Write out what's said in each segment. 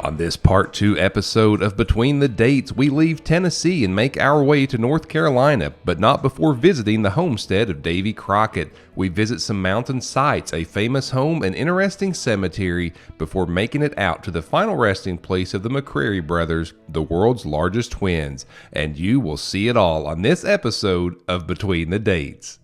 On this Part 2 episode of Between the Dates, we leave Tennessee and make our way to North Carolina, but not before visiting the homestead of Davy Crockett. We visit some mountain sites, a famous home, and interesting cemetery before making it out to the final resting place of the McCrary brothers, the world's largest twins. And you will see it all on this episode of Between the Dates.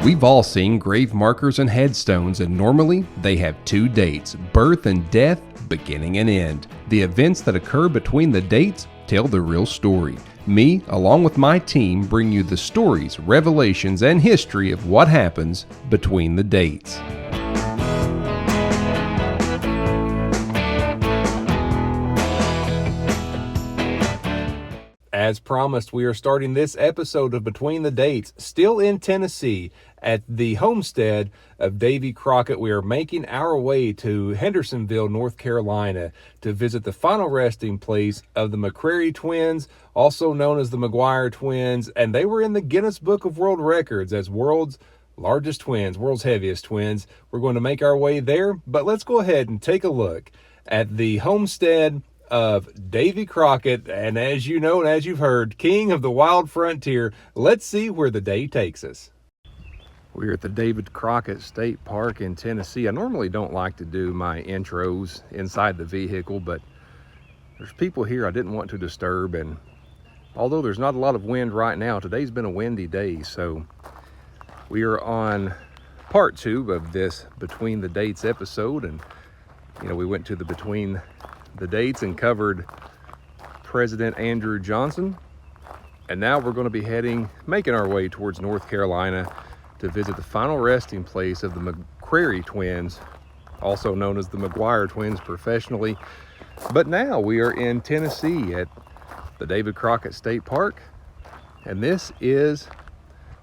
We've all seen grave markers and headstones, and normally they have two dates, birth and death, beginning and end. The events that occur between the dates tell the real story. Me, along with my team, bring you the stories, revelations, and history of what happens between the dates. As promised, we are starting this episode of Between the Dates, still in Tennessee, at the homestead of Davy Crockett. We are making our way to Hendersonville, North Carolina, to visit the final resting place of the McCrary twins, also known as the McGuire twins, and they were in the Guinness Book of World Records as world's largest twins, world's heaviest twins. We're going to make our way there, but let's go ahead and take a look at the homestead of Davy Crockett, and as you know and as you've heard, king of the wild frontier. Let's see where the day takes us. We're at the David Crockett State Park in Tennessee. I normally don't like to do my intros inside the vehicle, but there's people here I didn't want to disturb, and although there's not a lot of wind right now, today's been a windy day, so we are on part 2 of this Between the Dates episode. And we went to the Between the Dates and covered President Andrew Johnson, and now we're going to be making our way towards North Carolina to visit the final resting place of the McCrary twins, also known as the McGuire twins professionally. But now we are in Tennessee at the David Crockett State Park, and this is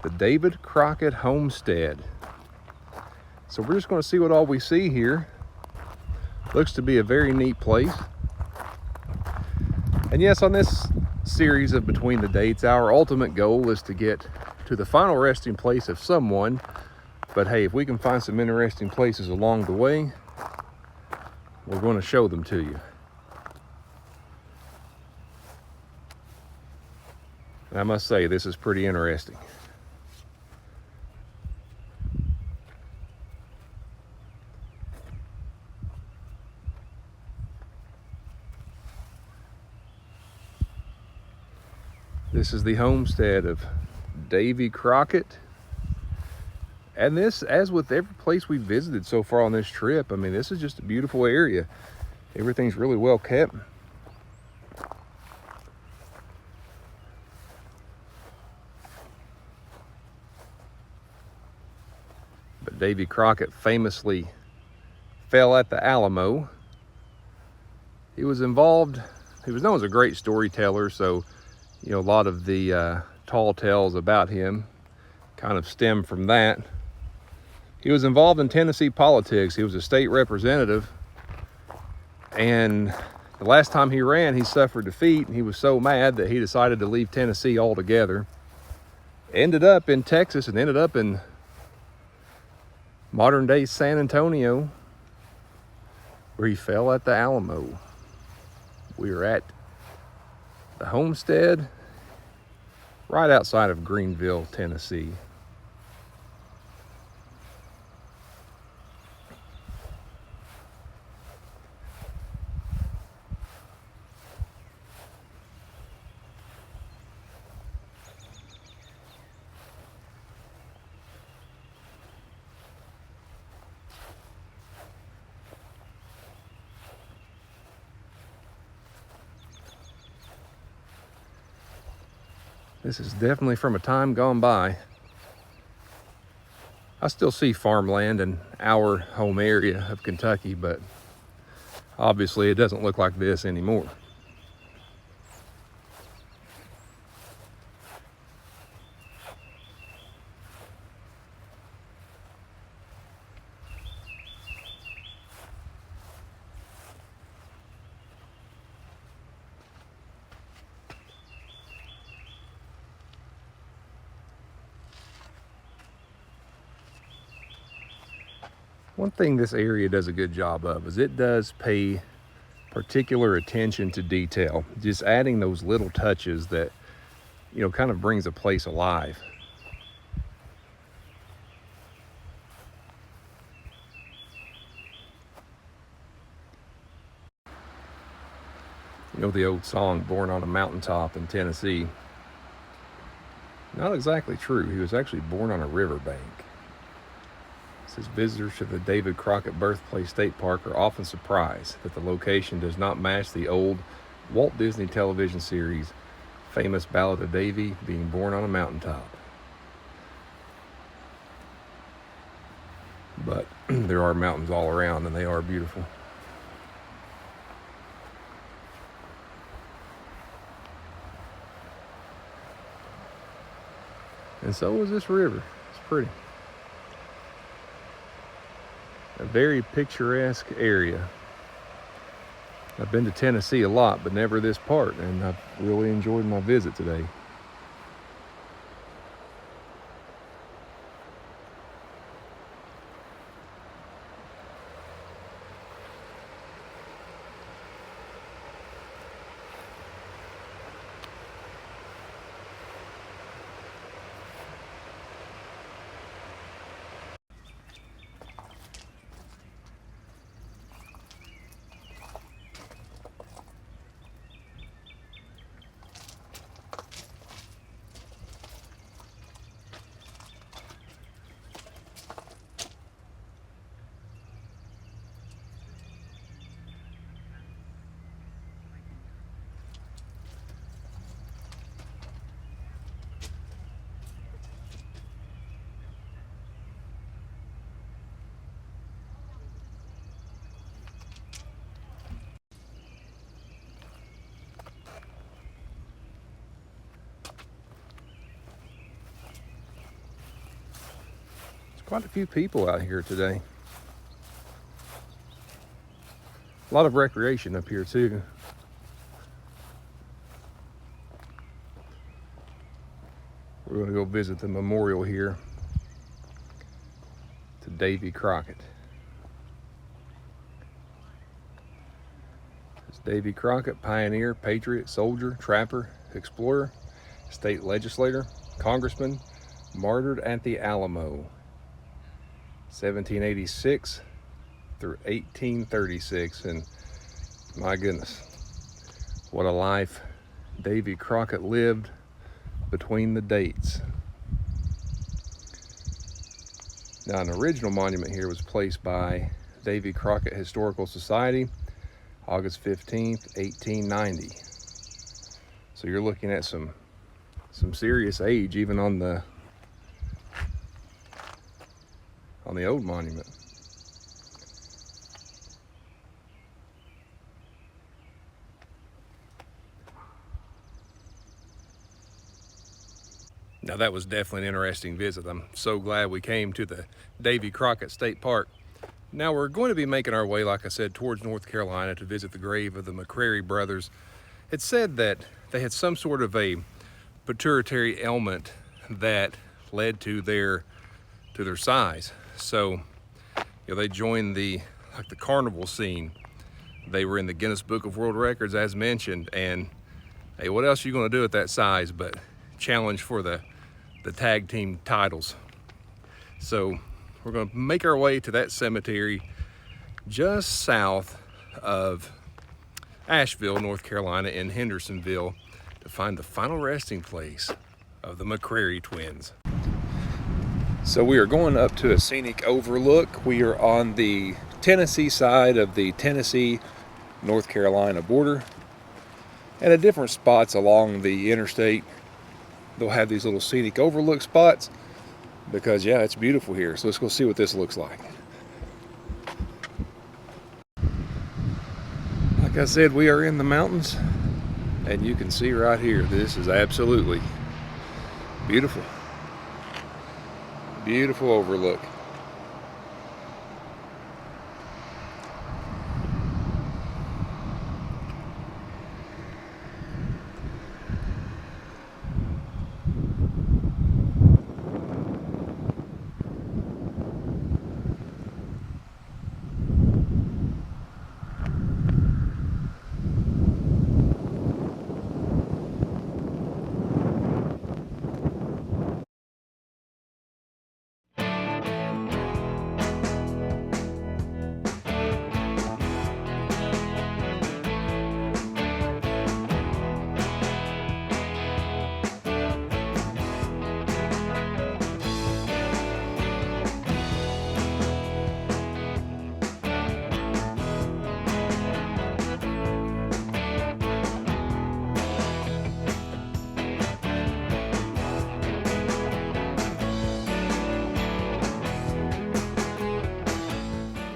the David Crockett homestead. So we're just going to see what all we see here. Looks to be a very neat place. And yes, on this series of Between the Dates, our ultimate goal is to get to the final resting place of someone. But hey, if we can find some interesting places along the way, we're going to show them to you. And I must say, this is pretty interesting. This is the homestead of Davy Crockett. And this, as with every place we've visited so far on this trip, this is just a beautiful area. Everything's really well kept. But Davy Crockett famously fell at the Alamo. He was known as a great storyteller, so a lot of the tall tales about him kind of stem from that. He was involved in Tennessee politics. He was a state representative, and the last time he ran, he suffered defeat, and he was so mad that he decided to leave Tennessee altogether. Ended up in Texas and ended up in modern-day San Antonio, where he fell at the Alamo. We are at the homestead right outside of Greenville, Tennessee. This is definitely from a time gone by. I still see farmland in our home area of Kentucky, but obviously it doesn't look like this anymore. One thing this area does a good job of is it does pay particular attention to detail, just adding those little touches that, you know, kind of brings a place alive. You know the old song, Born on a Mountaintop in Tennessee? Not exactly true. He was actually born on a riverbank. It says visitors to the David Crockett Birthplace State Park are often surprised that the location does not match the old Walt Disney television series Famous Ballad of Davy being born on a mountaintop. But there are mountains all around, and they are beautiful. And so is this river. It's pretty. A very picturesque area. I've been to Tennessee a lot, but never this part, and I've really enjoyed my visit today. Quite a few people out here today. A lot of recreation up here too. We're going to go visit the memorial here to Davy Crockett. It's Davy Crockett, pioneer, patriot, soldier, trapper, explorer, state legislator, congressman, martyred at the Alamo, 1786 through 1836. And my goodness, what a life Davy Crockett lived between the dates. Now, an original monument here was placed by Davy Crockett Historical Society August 15th, 1890. So you're looking at some serious age even on the old monument. Now that was definitely an interesting visit. I'm so glad we came to the Davy Crockett State Park. Now we're going to be making our way, like I said, towards North Carolina to visit the grave of the McCrary brothers. It's said that they had some sort of a pituitary ailment that led to their size. So, you know, they joined the carnival scene. They were in the Guinness Book of World Records, as mentioned. And hey, what else are you going to do at that size but challenge for the tag team titles? So we're going to make our way to that cemetery just south of Asheville, North Carolina, in Hendersonville, to find the final resting place of the McCrary twins. So we are going up to a scenic overlook. We are on the Tennessee side of the Tennessee-North Carolina border. And at different spots along the interstate, they'll have these little scenic overlook spots because, yeah, it's beautiful here. So let's go see what this looks like. Like I said, we are in the mountains, and you can see right here, this is absolutely beautiful. Beautiful overlook.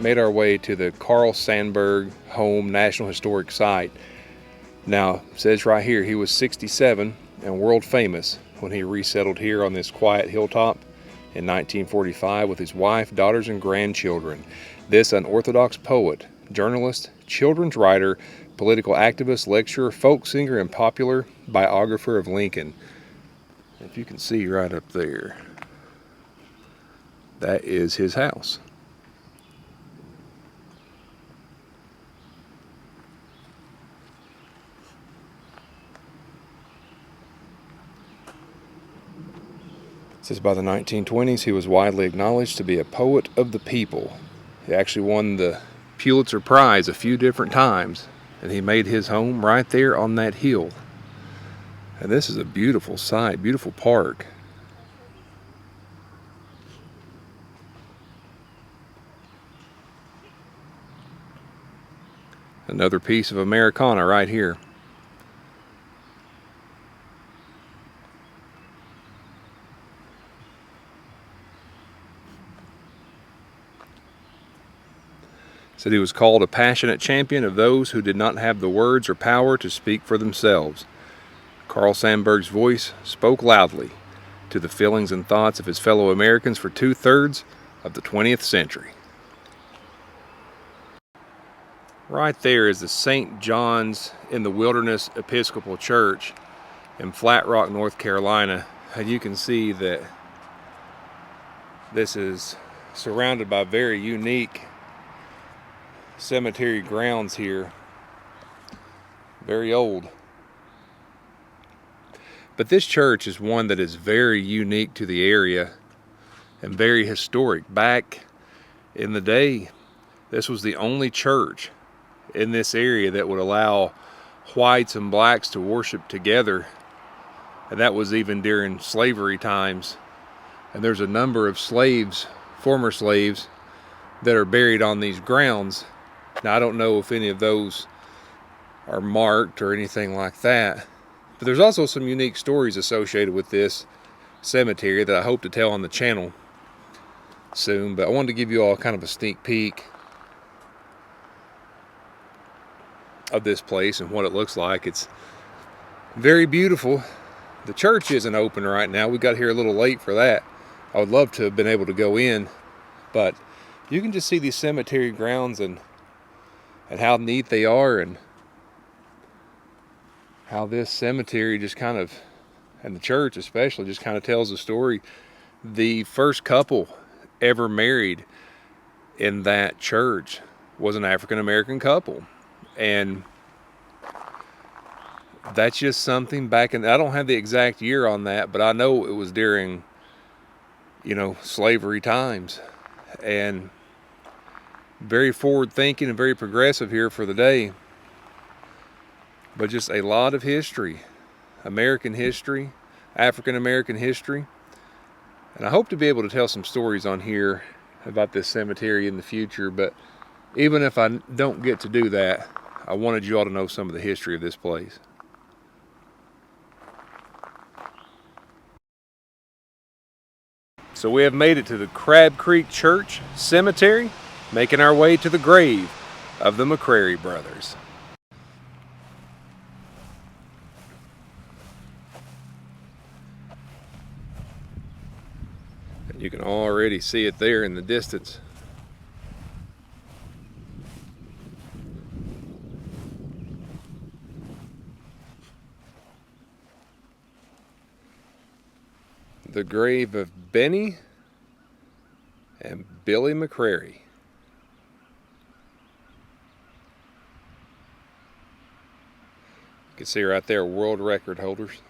made our way to the Carl Sandburg Home National Historic Site. Now, it says right here he was 67 and world famous when he resettled here on this quiet hilltop in 1945 with his wife, daughters, and grandchildren. This unorthodox poet, journalist, children's writer, political activist, lecturer, folk singer, and popular biographer of Lincoln. If you can see right up there, that is his house. It says by the 1920s he was widely acknowledged to be a poet of the people. He actually won the Pulitzer Prize a few different times, and he made his home right there on that hill. And this is a beautiful site, beautiful park. Another piece of Americana right here. Said he was called a passionate champion of those who did not have the words or power to speak for themselves. Carl Sandburg's voice spoke loudly to the feelings and thoughts of his fellow Americans for 2/3 of the 20th century. Right there is the St. John's in the Wilderness Episcopal Church in Flat Rock, North Carolina. And you can see that this is surrounded by very unique cemetery grounds here. Very old. But this church is one that is very unique to the area and very historic. Back in the day, this was the only church in this area that would allow whites and blacks to worship together. And that was even during slavery times. And there's a number of slaves, former slaves, that are buried on these grounds. Now, I don't know if any of those are marked or anything like that, but there's also some unique stories associated with this cemetery that I hope to tell on the channel soon. But I wanted to give you all kind of a sneak peek of this place and what it looks like. It's very beautiful. The church isn't open right now. We got here a little late for that. I would love to have been able to go in, but you can just see these cemetery grounds and how neat they are, and how this cemetery just kind of, and the church especially, just kind of tells the story. The first couple ever married in that church was an African American couple, and that's just something back in, I don't have the exact year on that, but I know it was during, slavery times. And very forward thinking and very progressive here for the day. But just a lot of history, American history, African American history. And I hope to be able to tell some stories on here about this cemetery in the future. But even if I don't get to do that, I wanted you all to know some of the history of this place. So we have made it to the Crab Creek Church Cemetery, making our way to the grave of the McCrary brothers. And you can already see it there in the distance. The grave of Benny and Billy McCrary. You can see right there, world record holders.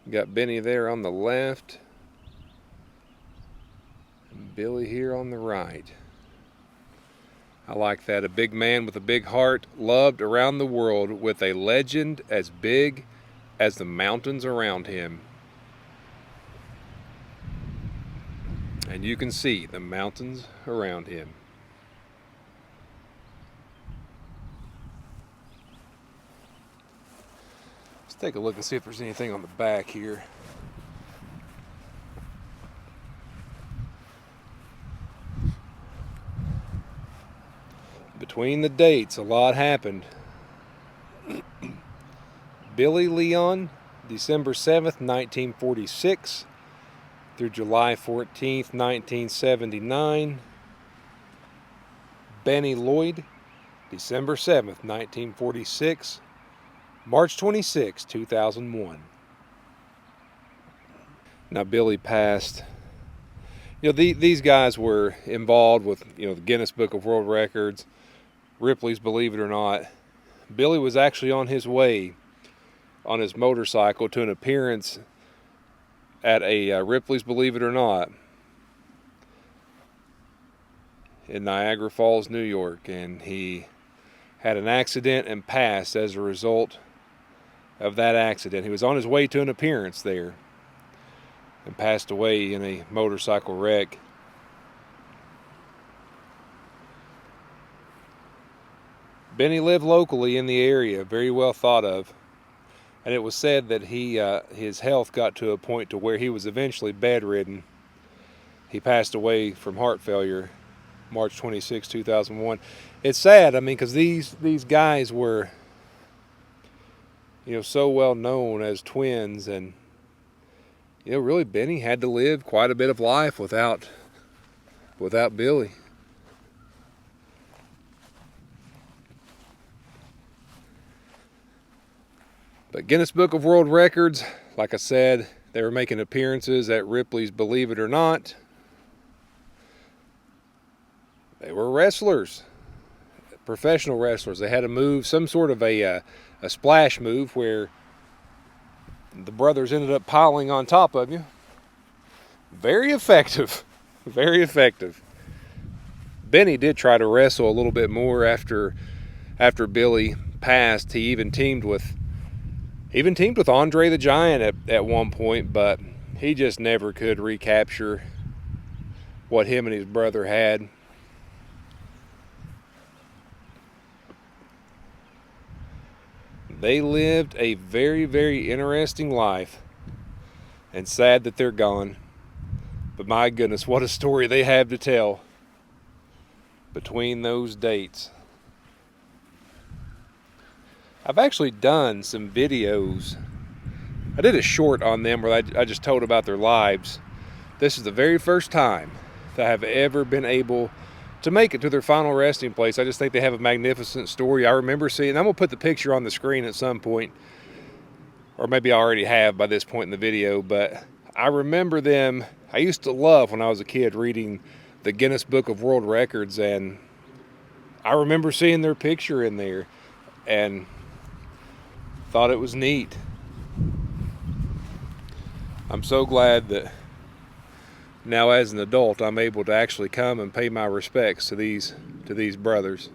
You got Benny there on the left, and Billy here on the right. I like that. A big man with a big heart, loved around the world with a legend as big as the mountains around him. And you can see the mountains around him. Let's take a look and see if there's anything on the back here. Between the dates, a lot happened. Billy Leon, December 7th, 1946 through July 14th, 1979. Benny Lloyd, December 7th, 1946, March 26, 2001. Now Billy passed. These guys were involved with, the Guinness Book of World Records, Ripley's Believe It or Not. Billy was actually on his way on his motorcycle to an appearance at a Ripley's Believe It or Not in Niagara Falls, New York, and he had an accident and passed as a result of that accident. He was on his way to an appearance there and passed away in a motorcycle wreck. Benny lived locally in the area, very well thought of, and it was said that his health got to a point to where he was eventually bedridden. He passed away from heart failure March 26, 2001. It's sad, because these guys were, so well known as twins, and really Benny had to live quite a bit of life without Billy. But Guinness Book of World Records, like I said, they were making appearances at Ripley's Believe It or Not. They were wrestlers, professional wrestlers. They had to move some sort of a splash move where the brothers ended up piling on top of you. Very effective. Very effective. Benny did try to wrestle a little bit more after Billy passed. He even teamed with Andre the Giant at one point, but he just never could recapture what him and his brother had. They lived a very, very interesting life, and sad that they're gone. But my goodness, what a story they have to tell between those dates. I've actually done some videos. I did a short on them where I just told about their lives. This is the very first time that I have ever been able to make it to their final resting place. I just think they have a magnificent story. I remember seeing, I'm going to put the picture on the screen at some point, or maybe I already have by this point in the video, but I remember them. I used to love, when I was a kid, reading the Guinness Book of World Records, and I remember seeing their picture in there and thought it was neat. I'm so glad that now as an adult I'm able to actually come and pay my respects to these brothers.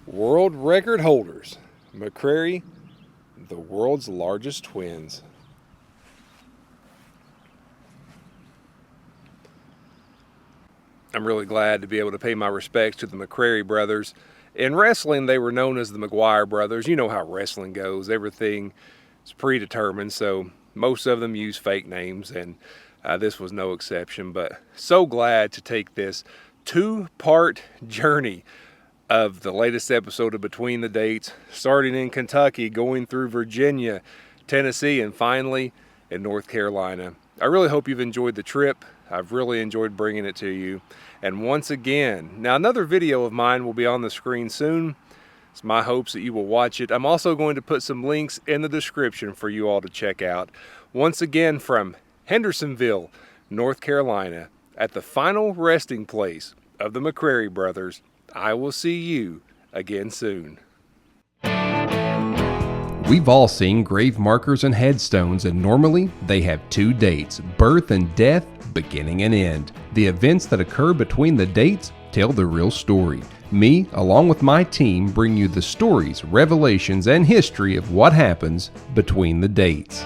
World record holders, McCrary, the world's largest twins. I'm really glad to be able to pay my respects to the McCrary brothers. In wrestling, they were known as the McGuire brothers. You know how wrestling goes. Everything is predetermined, so most of them use fake names, and this was no exception. But so glad to take this two-part journey of the latest episode of Between the Dates, starting in Kentucky, going through Virginia, Tennessee, and finally in North Carolina. I really hope you've enjoyed the trip. I've really enjoyed bringing it to you. And once again, now another video of mine will be on the screen soon. It's my hopes that you will watch it. I'm also going to put some links in the description for you all to check out. Once again, from Hendersonville, North Carolina, at the final resting place of the McCrary brothers, I will see you again soon. We've all seen grave markers and headstones, and normally they have two dates: birth and death, beginning and end. The events that occur between the dates tell the real story. Me, along with my team, bring you the stories, revelations, and history of what happens between the dates.